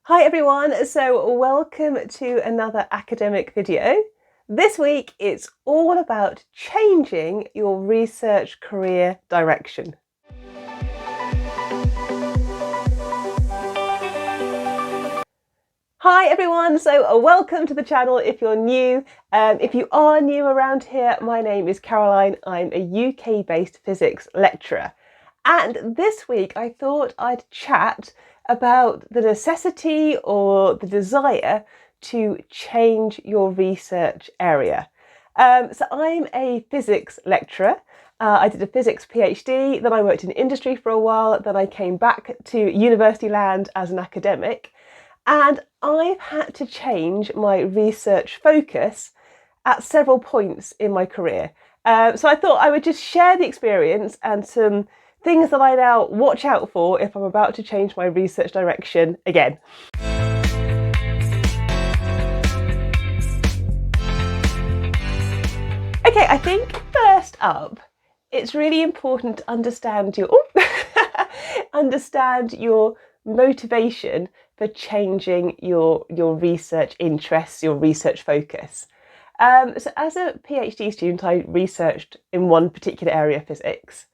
Hi everyone, so welcome to another academic video. This week it's all about changing your research career direction. Hi everyone, so welcome to the channel if you're new. If you are new around here, my name is Caroline. I'm a UK-based physics lecturer. And this week I thought I'd chat about the necessity or the desire to change your research area. So I'm a physics lecturer. I did a physics PhD, then I worked in industry for a while, then I came back to university land as an academic. And I've had to change my research focus at several points in my career. So I thought I would just share the experience and some things that I now watch out for if I'm about to change my research direction again. Okay, I think first up, it's really important to understand your understand your motivation for changing your research interests, your research focus. So as a PhD student, I researched in one particular area of physics.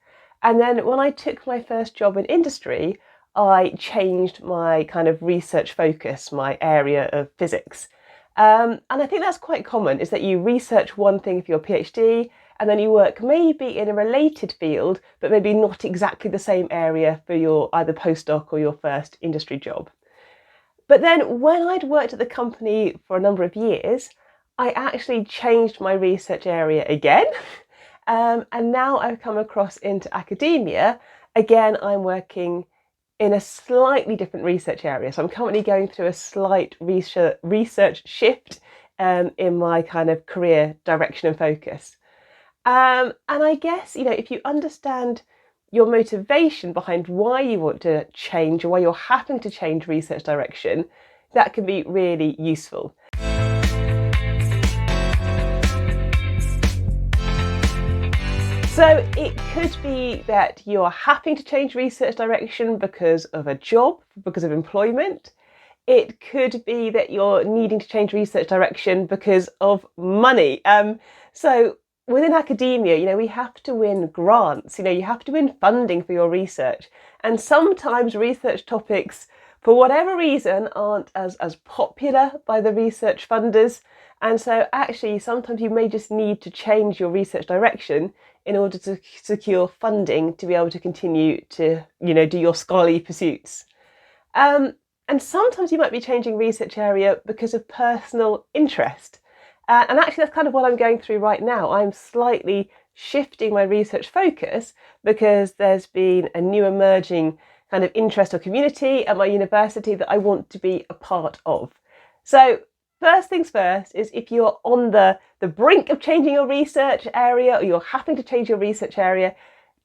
And then when I took my first job in industry, I changed my kind of research focus, my area of physics. And I think that's quite common, is that you research one thing for your PhD, and then you work maybe in a related field, but maybe not exactly the same area for your either postdoc or your first industry job. But then when I'd worked at the company for a number of years, I actually changed my research area again. And now I've come across into academia. Again, I'm working in a slightly different research area. So I'm currently going through a slight research shift in my kind of career direction and focus. And I guess, if you understand your motivation behind why you want to change or why you're having to change research direction, that can be really useful. So it could be that you're having to change research direction because of a job, because of employment. It could be that you're needing to change research direction because of money. So within academia, we have to win grants, you have to win funding for your research. And sometimes research topics, for whatever reason, aren't as popular by the research funders. And so actually, sometimes you may just need to change your research direction in order to secure funding to be able to continue to, do your scholarly pursuits. And sometimes you might be changing research area because of personal interest. And actually, that's kind of what I'm going through right now. I'm slightly shifting my research focus because there's been a new emerging kind of interest or community at my university that I want to be a part of. So first things first is if you're on the brink of changing your research area or you're having to change your research area,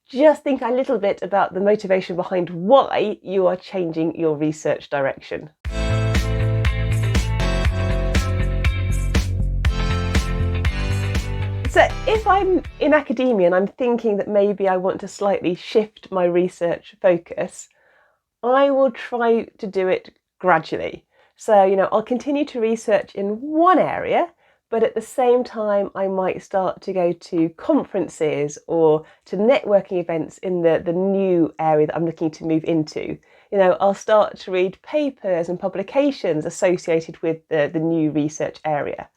just think a little bit about the motivation behind why you are changing your research direction. So if I'm in academia and I'm thinking that maybe I want to slightly shift my research focus, I will try to do it gradually. So, I'll continue to research in one area, but at the same time, I might start to go to conferences or to networking events in the new area that I'm looking to move into. I'll start to read papers and publications associated with the new research area.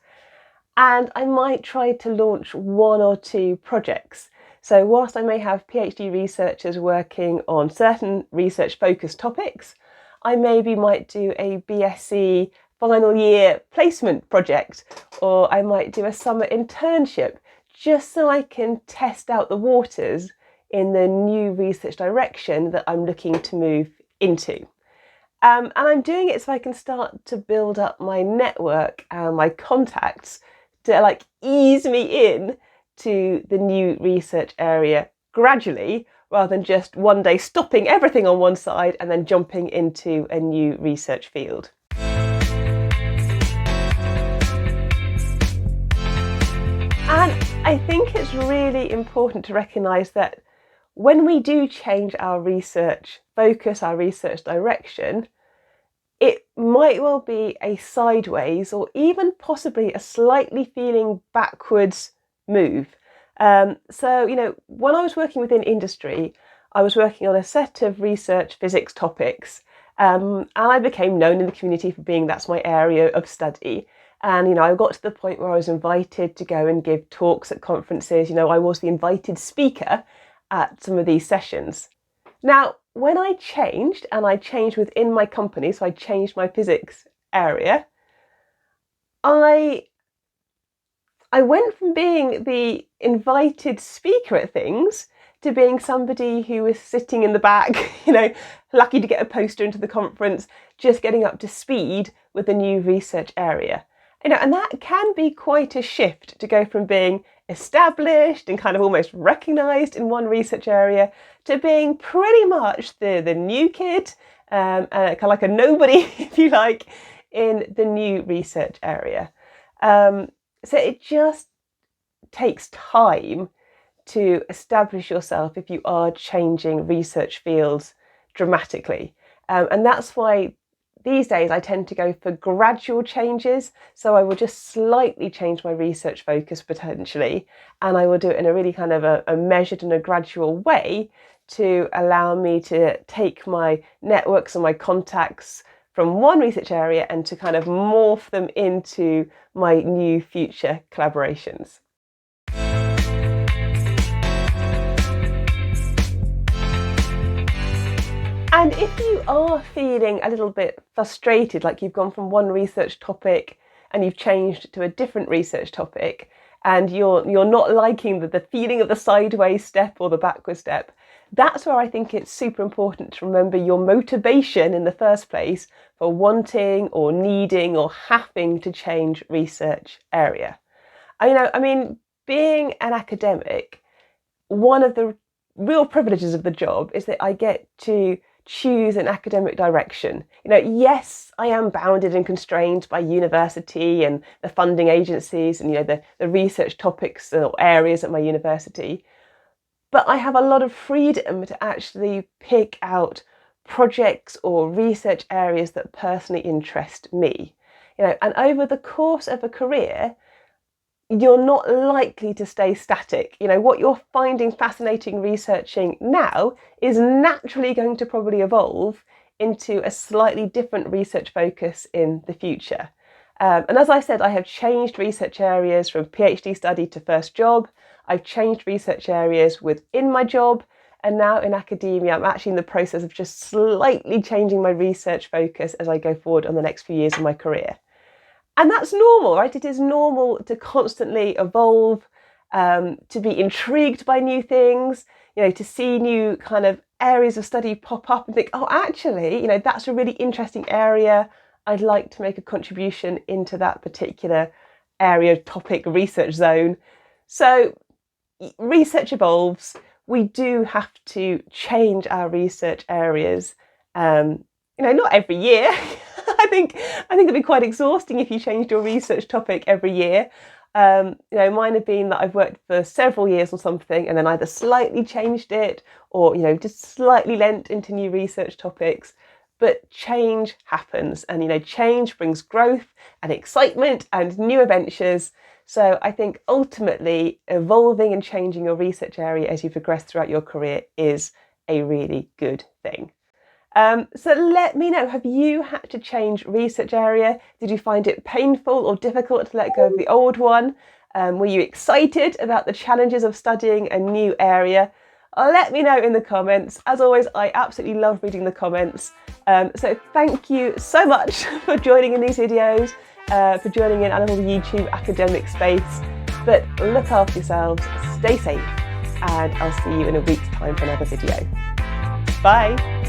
And I might try to launch one or two projects. So whilst I may have PhD researchers working on certain research-focused topics, I maybe might do a BSc final year placement project, or I might do a summer internship, just so I can test out the waters in the new research direction that I'm looking to move into. And I'm doing it so I can start to build up my network and my contacts to ease me in to the new research area gradually, rather than just one day stopping everything on one side and then jumping into a new research field. And I think it's really important to recognise that when we do change our research focus, our research direction, it might well be a sideways or even possibly a slightly feeling backwards move. So, when I was working within industry, I was working on a set of research physics topics, and I became known in the community for being that's my area of study. And, I got to the point where I was invited to go and give talks at conferences. I was the invited speaker at some of these sessions. Now, when I changed, and I changed within my company, so I changed my physics area, I went from being the invited speaker at things to being somebody who was sitting in the back, lucky to get a poster into the conference, just getting up to speed with the new research area. And that can be quite a shift to go from being established and kind of almost recognised in one research area to being pretty much the new kid, kind of like a nobody, if you like, in the new research area. So it just takes time to establish yourself if you are changing research fields dramatically. And that's why these days I tend to go for gradual changes. So I will just slightly change my research focus potentially, and I will do it in a really kind of a measured and a gradual way to allow me to take my networks and my contacts from one research area and to kind of morph them into my new future collaborations. And if you are feeling a little bit frustrated, like you've gone from one research topic and you've changed to a different research topic, and you're not liking the feeling of the sideways step or the backward step, that's where I think it's super important to remember your motivation in the first place for wanting or needing or having to change research area. Being an academic, one of the real privileges of the job is that I get to choose an academic direction. Yes, I am bounded and constrained by university and the funding agencies and the research topics or areas at my university, but I have a lot of freedom to actually pick out projects or research areas that personally interest me. And over the course of a career, you're not likely to stay static. What you're finding fascinating researching now is naturally going to probably evolve into a slightly different research focus in the future. And as I said, I have changed research areas from PhD study to first job. I've changed research areas within my job, and now in academia, I'm actually in the process of just slightly changing my research focus as I go forward on the next few years of my career. And that's normal, right? It is normal to constantly evolve, to be intrigued by new things, to see new kind of areas of study pop up and think, oh, actually, that's a really interesting area. I'd like to make a contribution into that particular area, topic, research zone. So research evolves. We do have to change our research areas, not every year. I think it'd be quite exhausting if you changed your research topic every year. Mine have been that I've worked for several years on something and then either slightly changed it or, just slightly lent into new research topics. But change happens, and, change brings growth and excitement and new adventures. So I think ultimately evolving and changing your research area as you progress throughout your career is a really good thing. So let me know, have you had to change research area? Did you find it painful or difficult to let go of the old one? Were you excited about the challenges of studying a new area? Let me know in the comments. As always, I absolutely love reading the comments. So thank you so much for joining in these videos, for joining in our little YouTube academic space. But look after yourselves, stay safe, and I'll see you in a week's time for another video. Bye.